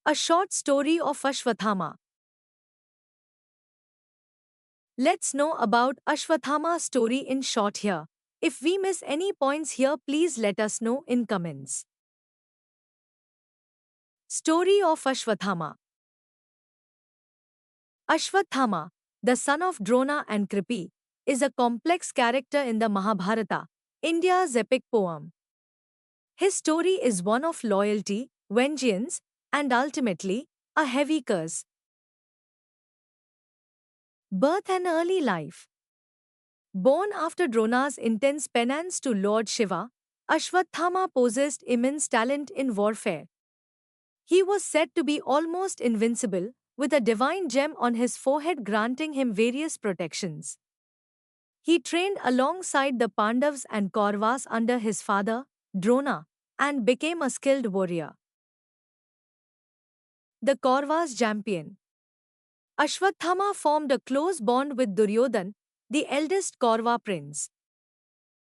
A short story of Ashwathama. Let's know about Ashwathama's story in short here. If we miss any points here, please let us know in comments. Story of Ashwathama. Ashwathama, the son of Drona and Kripi, is a complex character in the Mahabharata, India's epic poem. His story is one of loyalty, vengeance, and ultimately, a heavy curse. Birth and early life. Born after Drona's intense penance to Lord Shiva, Ashwathama possessed immense talent in warfare. He was said to be almost invincible, with a divine gem on his forehead granting him various protections. He trained alongside the Pandavas and Kauravas under his father, Drona, and became a skilled warrior. The Kauravas champion. Ashwathama formed a close bond with Duryodhan, the eldest Kaurava prince.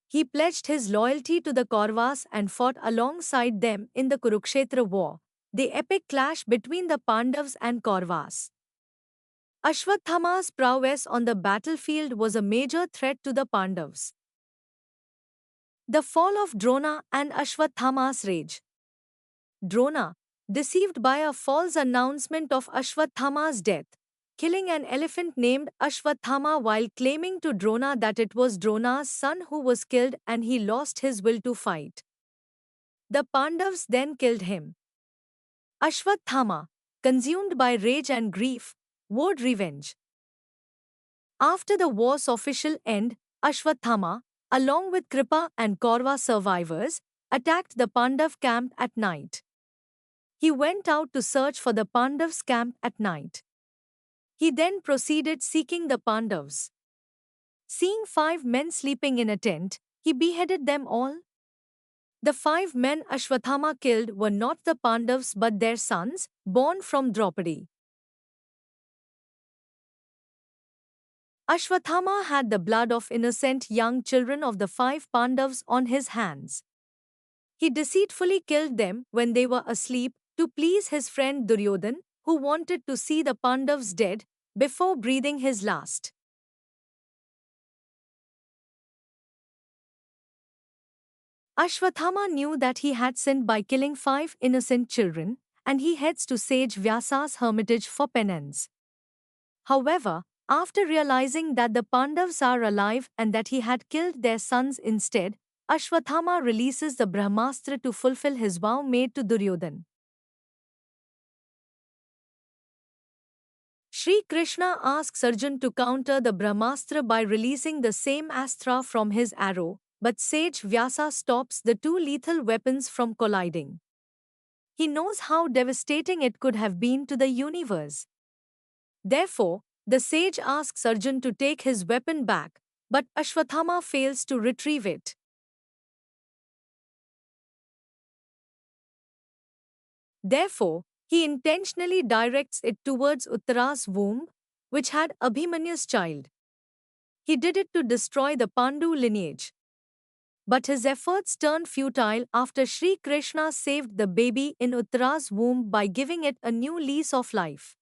He pledged his loyalty to the Kauravas and fought alongside them in the Kurukshetra war, the epic clash between the Pandavas and Kauravas. Ashwathama's prowess on the battlefield was a major threat to the Pandavas. The fall of Drona and Ashwathama's rage. Drona, deceived by a false announcement of Ashwathama's death, killing an elephant named Ashwathama while claiming to Drona that it was Drona's son who was killed and he lost his will to fight. The Pandavas then killed him. Ashwathama, consumed by rage and grief, vowed revenge. After the war's official end, Ashwathama, along with Kripa and Kaurava survivors, attacked the Pandav camp at night. He went out to search for the Pandavs' camp at night. He then proceeded seeking the Pandavas. Seeing 5 men sleeping in a tent, he beheaded them all. The 5 men Ashwathama killed were not the Pandavas but their sons, born from Draupadi. Ashwathama had the blood of innocent young children of the 5 Pandavas on his hands. He deceitfully killed them when they were asleep to please his friend Duryodhan, who wanted to see the Pandavas dead before breathing his last. Ashwathama knew that he had sinned by killing 5 innocent children, and he heads to sage Vyasa's hermitage for penance. However, after realizing that the Pandavas are alive and that he had killed their sons instead, Ashwathama releases the Brahmastra to fulfill his vow made to Duryodhan. Shri Krishna asks Arjun to counter the Brahmastra by releasing the same astra from his arrow, but sage Vyasa stops the 2 lethal weapons from colliding. He knows how devastating it could have been to the universe. Therefore, the sage asks Arjun to take his weapon back, but Ashwathama fails to retrieve it. Therefore, he intentionally directs it towards Uttara's womb, which had Abhimanyu's child. He did it to destroy the Pandu lineage. But his efforts turned futile after Sri Krishna saved the baby in Uttara's womb by giving it a new lease of life.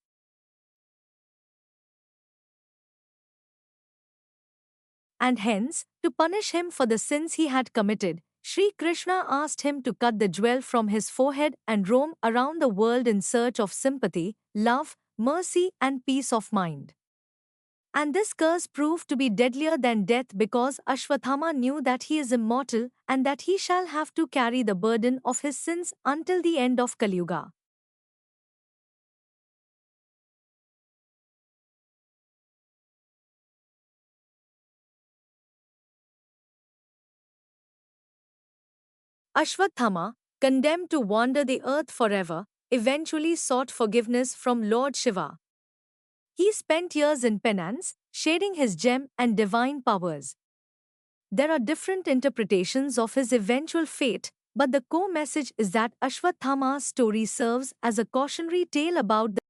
And hence, to punish him for the sins he had committed, Sri Krishna asked him to cut the jewel from his forehead and roam around the world in search of sympathy, love, mercy, and peace of mind. And this curse proved to be deadlier than death because Ashwathama knew that he is immortal and that he shall have to carry the burden of his sins until the end of Kali Yuga. Ashwathama, condemned to wander the earth forever, eventually sought forgiveness from Lord Shiva. He spent years in penance, shading his gem and divine powers. There are different interpretations of his eventual fate, but the core message is that Ashwathama's story serves as a cautionary tale about the